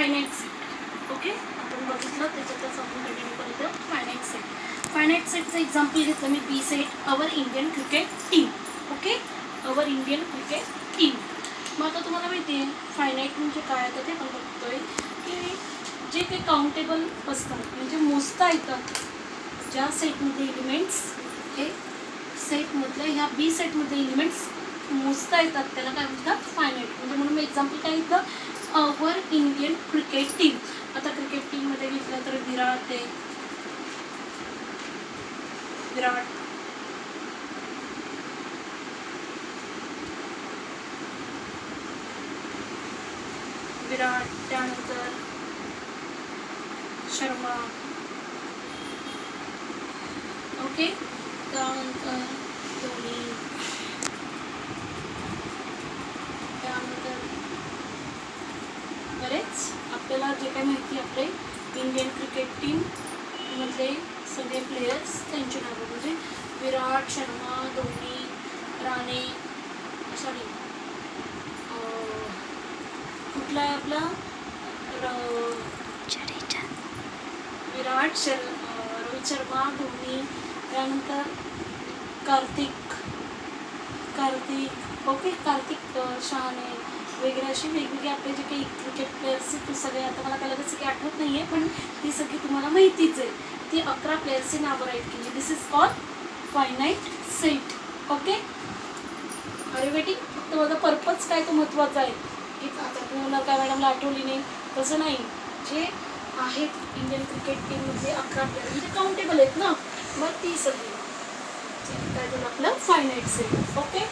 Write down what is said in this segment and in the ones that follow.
Finite set. Okay, आपण बघितलं त्याच्यातच आपण कंटिन्यू करतो. Finite set. फायनाईट सेटचं एक्झाम्पल घेतलं मी B set our Indian cricket team. Okay, our Indian cricket team. मग आता तुम्हाला माहिती आहे फायनाईट म्हणजे काय, आता ते आपण बघतोय की जे काही काउंटेबल असतात म्हणजे मोजता येतात ज्या सेटमध्ये एलिमेंट्स, हे सेटमधले ह्या बी सेटमधले एलिमेंट्स मोजता येतात त्याला काय म्हणतात फायनाईट. म्हणजे म्हणून मी एक्झाम्पल काय घेतलं, अवर इंडियन क्रिकेट टीम. आता क्रिकेट टीममध्ये घेतलं तर विराट आहे, विराट, त्यानंतर शर्मा. ओके, त्यानंतर धोनी, त्यानंतर बरेच आपल्याला जे काही माहिती आपले इंडियन क्रिकेट टीममधले सगळे प्लेयर्स त्यांची नावं म्हणजे विराट, शर्मा, धोनी, राणे, सॉरी कुठला आहे आपला विराट, रोहित शर्मा, धोनी, त्यानंतर कार्तिक, ओके, कार्तिक शहाणे वगैरे अशी वेगवेगळे आपले जे काही क्रिकेट प्लेयर्स ते सगळे आता मला त्याला सगळी आठवत नाही आहे पण ती सगळी तुम्हाला माहितीच आहे. ती 11 प्लेयर्सची नावं राईट केली. This is called finite set. Okay, अरे बेटी फक्त माझा पर्पज काय तो महत्त्वाचा आहे की आता तुम्हाला काय मॅडमला आठवली नाही तसं नाही. जे आहेत इंडियन क्रिकेट टीममध्ये 11 प्लेयर म्हणजे काउंटेबल आहेत ना, मग ती सगळी काय झालं आपलं finite set. Okay,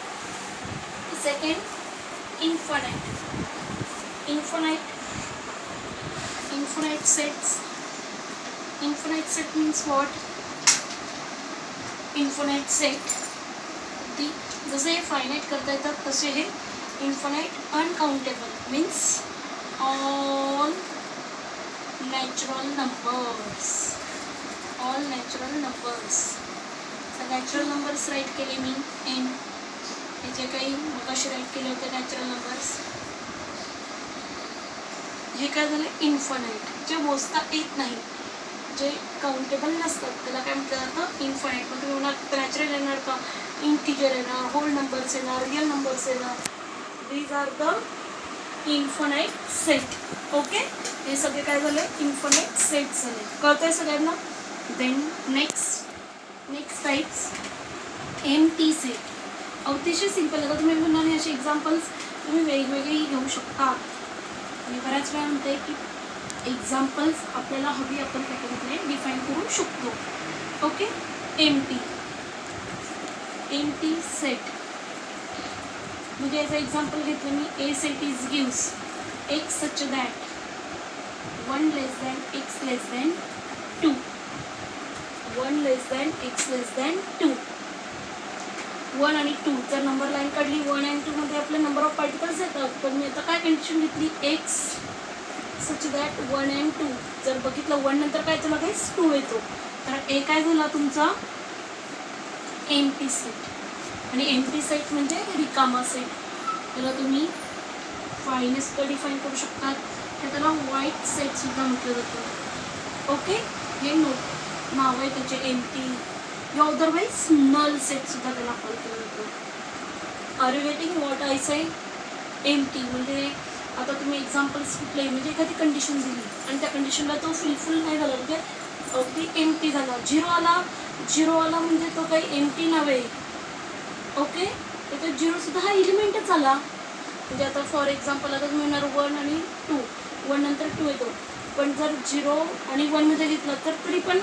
second infinite sets. Infinite set means what? Infinite set जसे हे फायनाईट करता येतात तसे हे infinite uncountable means all natural numbers. Natural numbers write केले मी एन. हे जे काही मगाशी राईट केले होते नॅचरल नंबर्स हे काय झालं इन्फानाइट. जे मोजता येत नाही, जे काउंटेबल नसतात त्याला काय म्हटलं जातं इन्फानाइट. मग तुम्ही म्हणा नॅचरल येणार का, इंटिजर येणार, होल नंबर्स येणार, रिअल नंबर्स येणार. These are the infinite set. Okay, हे सगळे काय झाले इन्फानाइट सेट झाले. कळतंय सगळ्यांना. Then next types empty set. अतिशय सिंपल. आता तुम्ही म्हणणार असे एक्झाम्पल्स तुम्ही वेगवेगळेही घेऊ शकता. मी बऱ्याच वेळा म्हणते की एक्झाम्पल्स आपल्याला हवी आपण त्याच्यामध्ये डिफाईन करू शकतो. ओके, एम्प्टी सेट म्हणजे याचं एक्झाम्पल घेतलं मी. A set is gives X such that 1 less than X less than 2. 1 less than X less than 2. 1 आणि 2 जर नंबर लाईन काढली 1 आणि 2 मध्ये आपले नंबर ऑफ पार्टिकल्स येतात. पण मी आता काय कंडिशन घेतली एक्स सच दॅट 1 and 2. जर बघितलं 1 नंतर काय येतं लगेच 2 येतो. तर ए काय झाला तुमचा एम्प्टी सेट. आणि एम्प्टी सेट म्हणजे रिकामा सेट. त्याला तुम्ही फायने सुद्धा डिफाईन करू शकतात. त्याला व्हाईट सेट सुद्धा म्हटलं जातं. ओके, हे नाव आहे त्याचे एम्प्टी या अदरवाईज नल सेट सुद्धा त्याला कॉल केलं जातं. Are you getting what I say. Empty म्हणजे आता तुम्ही एक्झाम्पल्स कुठले म्हणजे एखादी कंडिशन दिली आणि त्या कंडिशनला तो फुलफिल नाही झाला म्हणजे अगदी एम्प्टी झाला. झिरो आला म्हणजे तो काही एम्प्टी नव्हे. ओके, त्याच्यात झिरो सुद्धा हा एलिमेंटच आला. म्हणजे आता फॉर एक्झाम्पल आता तुम्ही म्हणणार 1 आणि 2. 1 नंतर 2 येतो. पण जर 0 आणि 1 मध्ये घेतलं तर तरी पण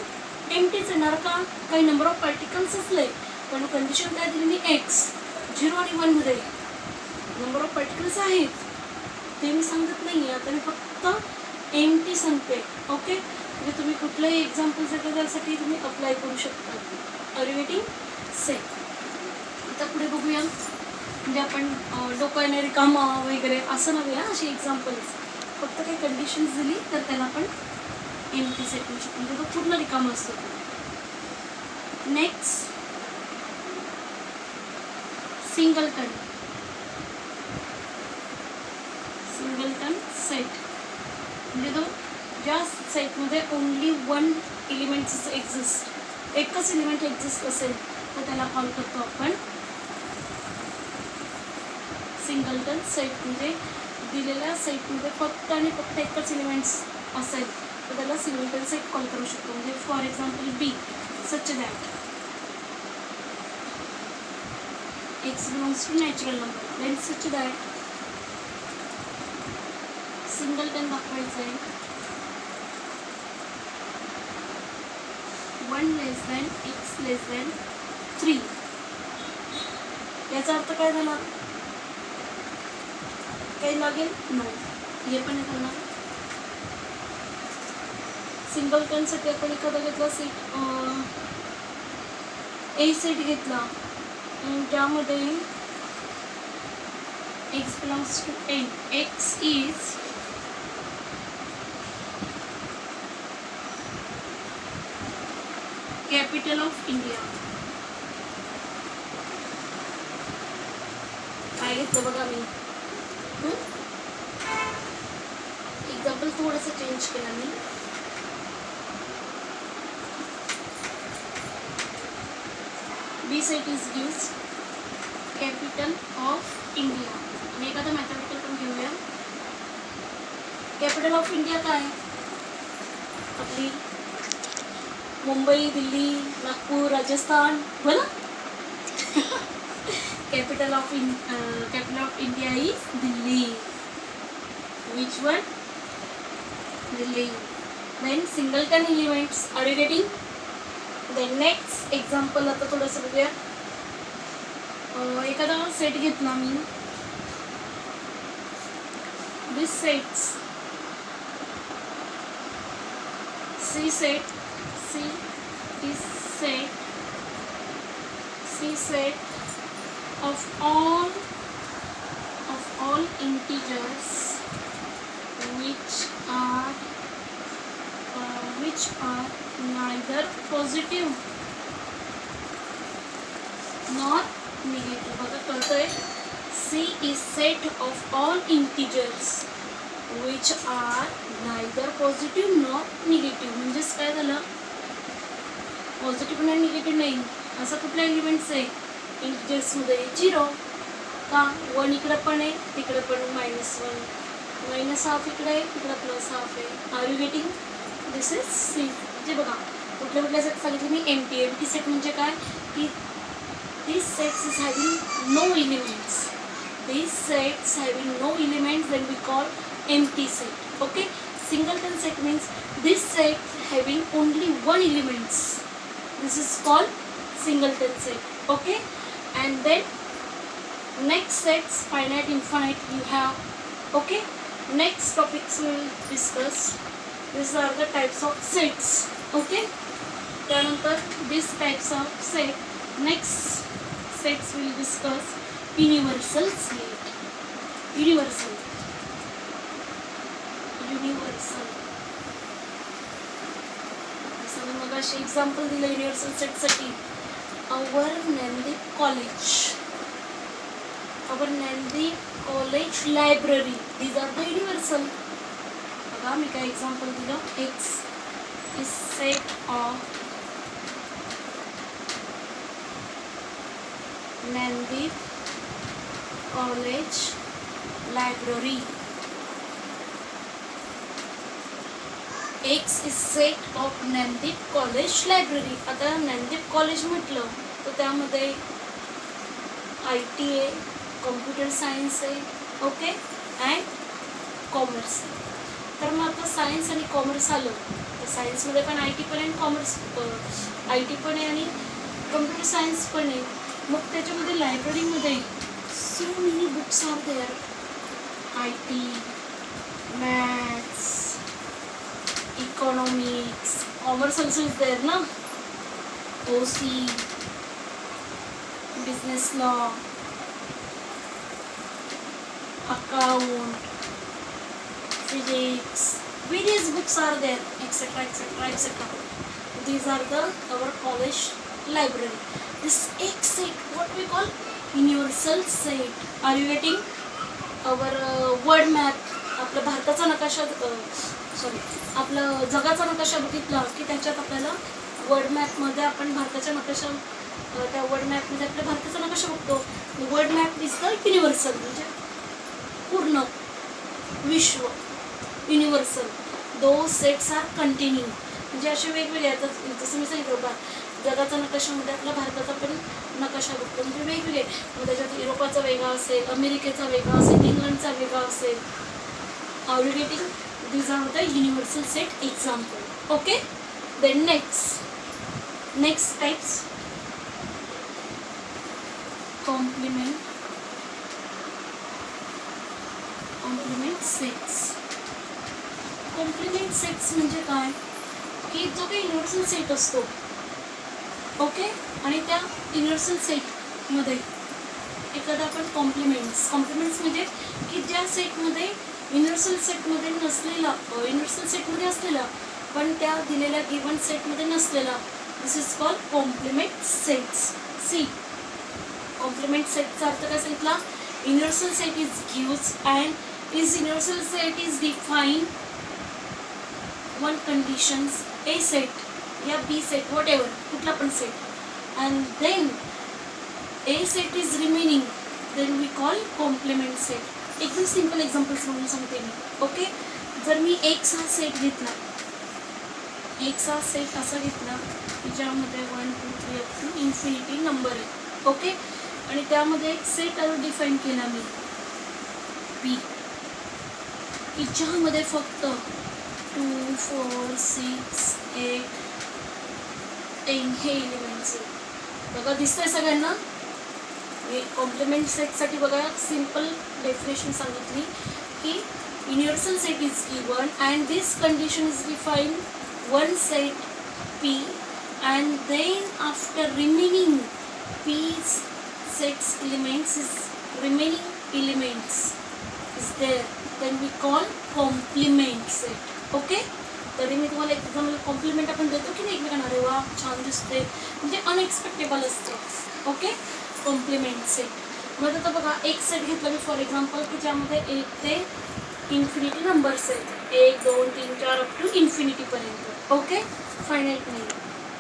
एम्प्टीच येणार का, काही नंबर ऑफ पार्टिकल्स असले. पण कंडिशन काय दिली मी एक्स 0 आणि 1 मध्ये नंबर ऑफ पार्टिकल्स आहेत ते मी सांगत नाही आहे. आता मी फक्त एम्प्टी सांगते. ओके, म्हणजे तुम्ही कुठल्याही एक्झाम्पल्स येतात त्यासाठी तुम्ही अप्लाय करू शकता. Are you getting set. आता पुढे बघूया. म्हणजे आपण डोकं येणे रिकामा वगैरे असं नव्हे. असे एक्झाम्पल्स फक्त काही कंडिशन्स दिली तर त्याला आपण एम्प्टी सेट म्हणू शकतो. म्हणजे तो पूर्ण रिकामा असतो. Next singleton set. ज्या सेटमध्ये ओनली वन एलिमेंट्स एक्झिस्ट, एकच एलिमेंट एक्झिस्ट असेल तर त्याला कॉल करतो आपण सिंगलटन सेट. म्हणजे दिलेल्या सेटमध्ये फक्त आणि फक्त एकच एलिमेंट्स असेल तर त्याला सिंगलटन सेट कॉल करू शकतो. म्हणजे for example B such that x belongs to natural number, then such that singleton दाखवायचं आहे 1 less than x less than 3. याचा अर्थ काय झाला? काही लागेल? नो. हे पण येतं ना. सिंगलटनसाठी आपण एखादा घेतला सेट, ए सेट घेतला ज्यामध्ये x belongs to n, x is capital of India. काय घेतलं बघा मी, एक्झाम्पल थोडंसं चेंज केलं मी. B set is gives capital of India. आणि एखादा मॅथमॅटिकल पण घेऊया. कॅपिटल ऑफ इंडिया काय? आपली मुंबई, दिल्ली, नागपूर, राजस्थान, बोला. Capital of India is Delhi. Which one? Delhi. Then singleton elements, are you getting? Then next example आता थोडंसं बघूया. एखादा सेट घेतला मी. This sets C set of all integers which are neither positive nor negative. बघा कळतंय. C is set of all integers which are neither positive nor negative. म्हणजेच काय झालं? पॉझिटिव्ह नाही निगेटिव्ह नाही असा कुठला एलिमेंट्स आहे इंटिजर्समध्ये? 0. का? 1 इकडं पण आहे, तिकडं पण -1, -1/2 इकडे आहे, तिकडं +1/2 आहे. Are you getting? This is C. म्हणजे बघा कुठल्या सेट सांगितले मी? एम्प्टी सेट म्हणजे काय की this sets is having no elements. These sets having no elements, then we call empty set. Okay, singleton set means this set having only one elements. This is called singleton set. Okay, and then next sets, finite, infinite you have. Okay, next topics we will discuss. These are the types of sets. Okay, त्यानंतर these types of set. Next sets we will discuss universal set. Universal. जसं मी मगाशी example दिलं universal सेटसाठी. our Nandip College library. These are the universal. बघा मी काय example दिलं. X is set of Nandip College library. X is set of Nandip College library. आता Nandip college म्हटलं तर त्यामध्ये IT आहे, कॉम्प्युटर सायन्स आहे, ओके, अँड कॉमर्स. तर मग आता सायन्स आणि कॉमर्स आलं तर सायन्समध्ये पण IT पण आहे, कॉमर्स IT पण आहे आणि कम्प्युटर सायन्स पण आहे. मग त्याच्यामध्ये लायब्ररीमध्ये so many books are there. IT, maths, economics, commerce also is there, na? OC, business law, account, physics, various books are there, etc. These are our college library. This X set, what we call universal set. Are you getting? our world map, आपल्या भारताचा नकाशा, sorry आपलं जगाचा नकाशा बघितला की त्याच्यात आपल्याला वर्ल्ड मॅपमध्ये आपण भारताच्या नकाशा त्या वर्ल्ड मॅपमध्ये आपल्या भारताचा नकाशा बघतो. World map is the universal म्हणजे पूर्ण विश्व युनिव्हर्सल. दो सेट्स आर कंटिन्यू म्हणजे असे वेगवेगळे आहेत. जसं मी सांगितलं बा जगाचा नकाशामध्ये आपला भारताचा पण नकाशा बघतो म्हणजे वेगवेगळे. मग त्याच्यात युरोपाचा वेगळा असेल, अमेरिकेचा वेगळा असेल, इंग्लंडचा वेगळा असेल. Are you getting? these are the universal set example. Okay, then next types complement sets. Complement sets म्हणजे काय की जो काही युनिव्हर्सल सेट असतो ओके आणि त्या युनिव्हर्सल सेटमध्ये एखादा आपण कॉम्प्लिमेंट्स म्हणजे की ज्या सेटमध्ये युनिव्हर्सल सेटमध्ये नसलेला युनिव्हर्सल सेटमध्ये असलेला पण त्या दिलेल्या गिवन सेटमध्ये नसलेला this is called complement sets. C complement सेटचा अर्थ काय सांगितला? Universal set is gives and is universal set is define one conditions A set या बी सेट वॉट एव्हर कुठला पण set and then A set is remaining then we call complement set. एकदम simple examples म्हणून सांगते मी. Okay, जर मी X हा सेट घेतला, एक्स हा सेट असा घेतला की ज्यामध्ये 1 2 3 अप टू इन्फिनिटी नंबर आहे ओके आणि त्यामध्ये एक सेट डिफाईन केला मी पी की ज्यामध्ये फक्त 2 4 6 8 10 हे एलिमेंट्स आहेत. बघा दिसतंय सगळ्यांना? कॉम्प्लिमेंट सेटसाठी बघा सिंपल डेफिनेशन सांगितली की universal set is given and this condition is define one set P and then after remaining P sets elements is remaining elements is there then we call complement set. Okay, तरी मी तुम्हाला example complement आपण देतो की नाही एकमेकांना, अरे वा छान दिसते म्हणजे अनएक्सपेक्टेबल असतं. ओके, कॉम्प्लिमेंट सेट मध्ये तर बघा एक सेट घेतला मी फॉर एक्झाम्पल की ज्यामध्ये 1 ते इन्फिनिटी नंबर्स आहेत 1 2 3 4 अप टू इन्फिनिटीपर्यंत. ओके, फायनाईट नाही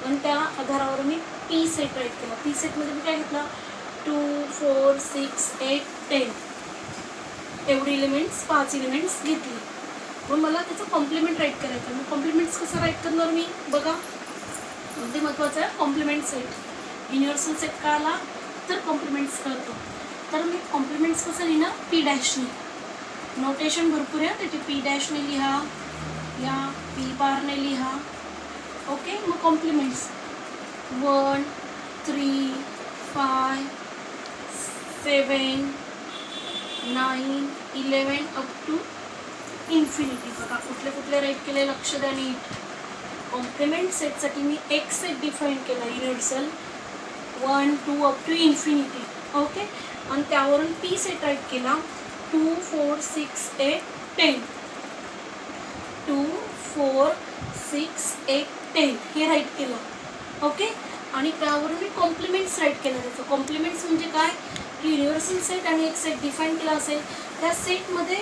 पण त्या आधारावर मी पी सेट राईट केला. पी सेटमध्ये मी काय घेतला 2 4 6 8 10 एवढी एलिमेंट्स 5 एलिमेंट्स घेतली. मग मला त्याचं कॉम्प्लिमेंट राईट करायचं. मग कॉम्प्लिमेंट्स कसं राईट करणार मी बघा अगदी महत्त्वाचं आहे. कॉम्प्लिमेंट सेट युनिव्हर्सल सेट का आला तर कॉम्प्लिमेंट्स करतो. तर मी कॉम्प्लिमेंट्स कसं लिहिणार? पी डॅशने. नोटेशन भरपूर आहे त्याची. पी डॅशने लिहा या पी बारने लिहा. ओके, मग कॉम्प्लिमेंट्स 1 3 5 7 9 11 अप टू इन्फिनिटी. बघा कुठले कुठले राईट केले लक्ष द्या नीट. कॉम्प्लिमेंट सेटसाठी मी एक सेट डिफाईन केला universal 1 2 up to infinity. Okay, आणि त्यावरून पी सेट राईट केला 2 4 6 8 10 2 4 6 8 10 हे राईट केलं. ओके, आणि त्यावरून मी कॉम्प्लिमेंट्स राईट केलं. त्याचं कॉम्प्लिमेंट्स म्हणजे काय की युनिव्हर्सल सेट आणि एक सेट डिफाईन केला असेल त्या सेटमध्ये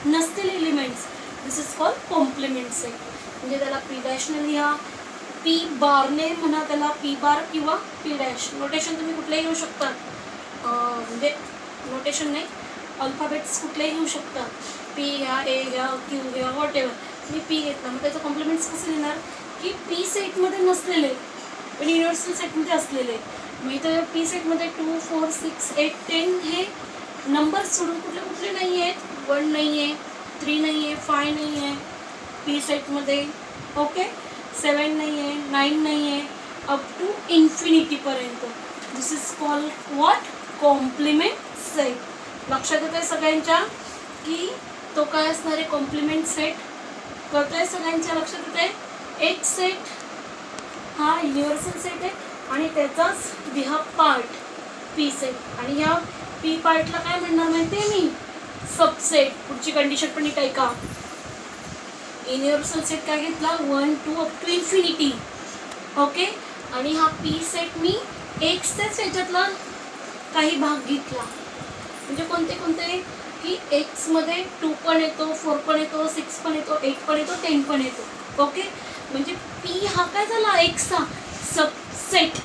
नसलेले elements this is called complement set. म्हणजे त्याला पी डॅशने लिहा, पी बारने म्हणा त्याला, पी बार किंवा पी डॅश. नोटेशन तुम्ही कुठलेही घेऊ शकता म्हणजे नोटेशन नाही अल्फाबेट्स कुठलेही घेऊ शकता. पी घ्या, ए घ्या, क्यू घ्या, वॉट एव्हर. मी पी घेतला मग त्याचं कॉम्प्लिमेंट्स कसं लिहिणार की पी सेटमध्ये नसलेले पण युनिव्हर्सल सेटमध्ये असलेले. मग इथं पी सेटमध्ये 2 4 6 8 10 हे नंबर सोडून कुठले कुठले नाही आहेत. 1 नाही आहे, 3 नाही आहे, 5 नाही आहे पी सेटमध्ये. ओके, 7 नाही आहे, 9 नाही आहे अप टू इन्फिनिटीपर्यंत. This is called what? Complement set. लक्षात येतं आहे सगळ्यांच्या की तो काय असणार आहे कॉम्प्लिमेंट सेट? कळतं आहे सगळ्यांच्या? लक्षात येतं आहे? एक सेट हा युनिव्हर्सल सेट आहे आणि त्याचाच बिहा पार्ट पी सेट आणि ह्या पी पार्टला काय म्हणणार माहिती आहे मी? सबसेट. पुढची कंडिशन पण नीट ऐका. युनिव्हर्सल सेट काय घेतला 1 2 अप टू इन्फिनिटी. ओके, आणि हा पी सेट मी एक्सच्याच याच्यातला काही भाग घेतला. म्हणजे कोणते कोणते की एक्स मध्ये 2 पण येतो, 4 पण येतो, 6 पण येतो, 8 पण येतो, 10 पण येतो. ओके, म्हणजे पी हा काय झाला एक्सचा subset.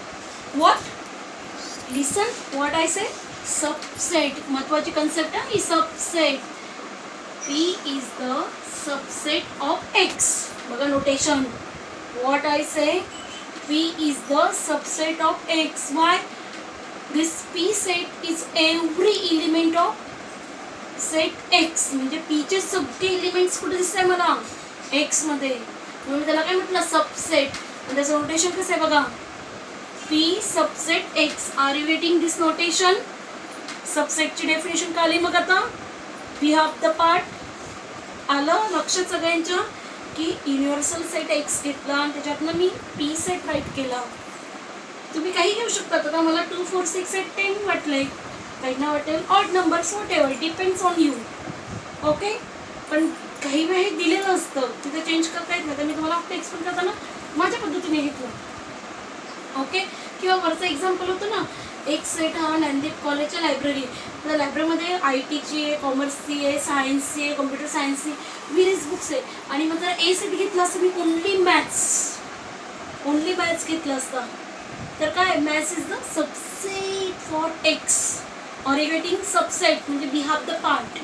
What, listen what I say, subset. महत्वाची कन्सेप्ट आहे ही, subset. P is the subset of X. बघा notation, what I say, P is the subset of X. Why, this P set is every element of set X. म्हणजे P चे सगळे elements कुठे दिसत आहे मला, एक्स मध्ये, म्हणून त्याला काय म्हटलं, सबसेट. आणि त्याचं नोटेशन कसं आहे बघा, P subset X. Are you getting this notation? सबसेटची डेफिनेशन कळली मग आता. वी हॅव द पार्ट आलं लक्षात सगळ्यांच्या, की युनिव्हर्सल सेट एक्स घेतला आणि त्याच्यातनं मी पी सेट राईट केला. तुम्ही काही घेऊ शकता. आता मला 2, 4, 6, 8, 10 वाटलंय, काहींना वाटेल odd numbers, what ever, depends on you. Okay, पण काही वेळी दिलेलं असतं तिथे चेंज करता येत नाही. तर मी तुम्हाला फक्त एक्सप्लेन करताना माझ्या पद्धतीने घेतलं. ओके, किंवा वरचं एक्झाम्पल होतं ना, एक सेट हा ज्ञानदीप कॉलेजच्या लायब्ररी. तर लायब्ररीमध्ये आय टीची आहे, कॉमर्सची आहे, सायन्सची आहे, कम्प्युटर सायन्सची, विरियस बुक्स आहे. आणि मग जर ए सेट घेतला असतं मी, ओनली मॅथ्स घेतलं असतं, तर काय, maths is the subset for X. Or you getting subset म्हणजे we have the part,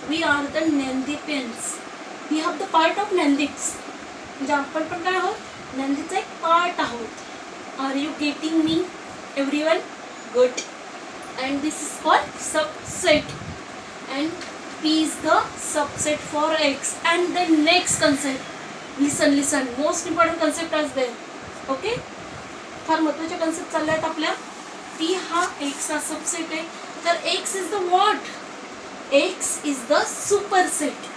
we are the Gyandeepians, we have the part of Gyandeeps. म्हणजे आपण पण काय आहोत, ज्ञानदीपचा एक पार्ट आहोत. Are you getting me everyone? Good. And this is called subset and P is the subset for X. And the next concept, listen, most important concept is there. Okay, फार महत्त्वाचे कन्सेप्ट चालले आहेत आपल्या. P हा X चा subset आहे, तर X is the what? X is the superset.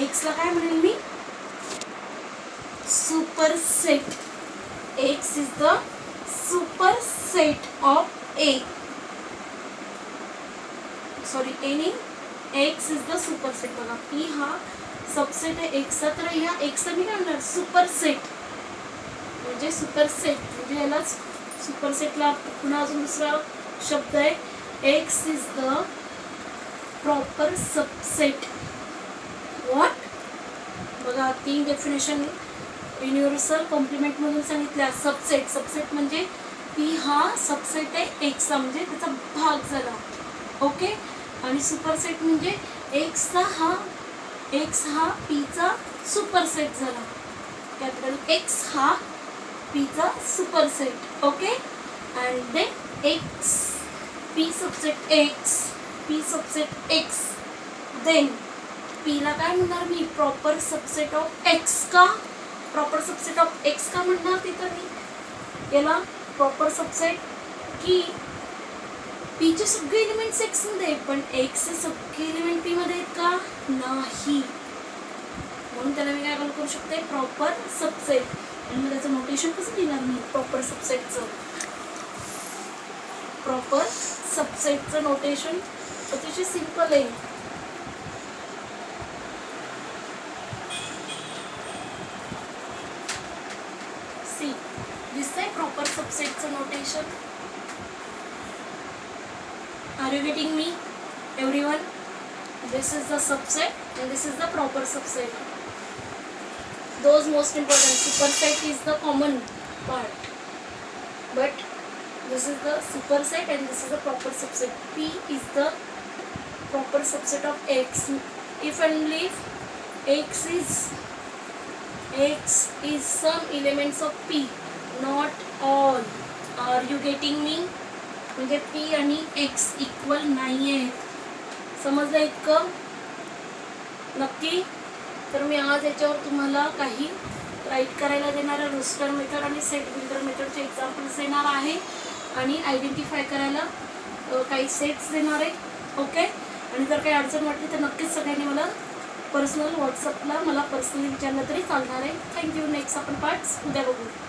X ला काय म्हणेल मी, superset. X is the superset of A. Sorry, A नाही, एक्स इज द सुपरसेट. बघा पी हा सबसेट आहे एक्सचा, तर ह्या एक्सचा मी काय म्हणणार, सुपरसेट. म्हणजे सुपरसेट म्हणजे यालाच सुपरसेटला पुन्हा अजून दुसरा शब्द आहे, x is the proper subset. What, बघा 3 डेफिनेशन युनिव्हर्सल कॉम्प्लिमेंट म्हणून सांगितल्या. सबसेट म्हणजे पी हा सबसेट आहे एक्सचा, म्हणजे त्याचा भाग झाला. ओके, आणि सुपरसेट म्हणजे एक्स हा पीचा सुपरसेट झाला. कॅपिटल एक्स हा पीचा superset. Okay, and then X, P subset X, then पीला काय म्हणणार मी, प्रॉपर सबसेट ऑफ एक्स. का प्रॉपर सबसेट ऑफ एक्स का म्हणणार तिथं मी याला प्रॉपर सबसेट, की पीचे सगळे एलिमेंट्स एक्स मध्ये, पण एक्सचे सगळे एलिमेंट पी मध्ये आहेत का, नाही. म्हणून त्याला मी काय करू शकते, प्रॉपर सबसेट. आणि मग त्याचं नोटेशन कसं देणार मी, प्रॉपर सबसेटचं नोटेशन अतिशय सिंपल आहे. सी, दिसतंय प्रॉपर सबसेटचं notation. Are you getting me, everyone? This is the subset and this is the proper subset. Those most important. Superset is the common part, but this is the superset and this is the proper subset. P is the proper subset of X. If and only if X is some elements of P, not all. Are you getting me? म्हणजे P आणि x equal नाही आहेत. समजलं इतकं नक्की? तर मी आज याच्यावर तुम्हाला काही राईट करायला देणार आहे. रोस्टर मेथड आणि सेट बिल्डर मेथडचे एक्झाम्पल्स देणार आहे आणि आयडेंटिफाय करायला काही सेट्स देणार आहे. ओके, आणि जर काही अडचण वाटली तर नक्कीच सगळ्यांनी मला पर्सनल व्हॉट्सअपला मला पर्सनली विचारलं तरी चालणार आहे. थँक्यू. नेक्स्ट आपण पार्ट्स उद्या बघू.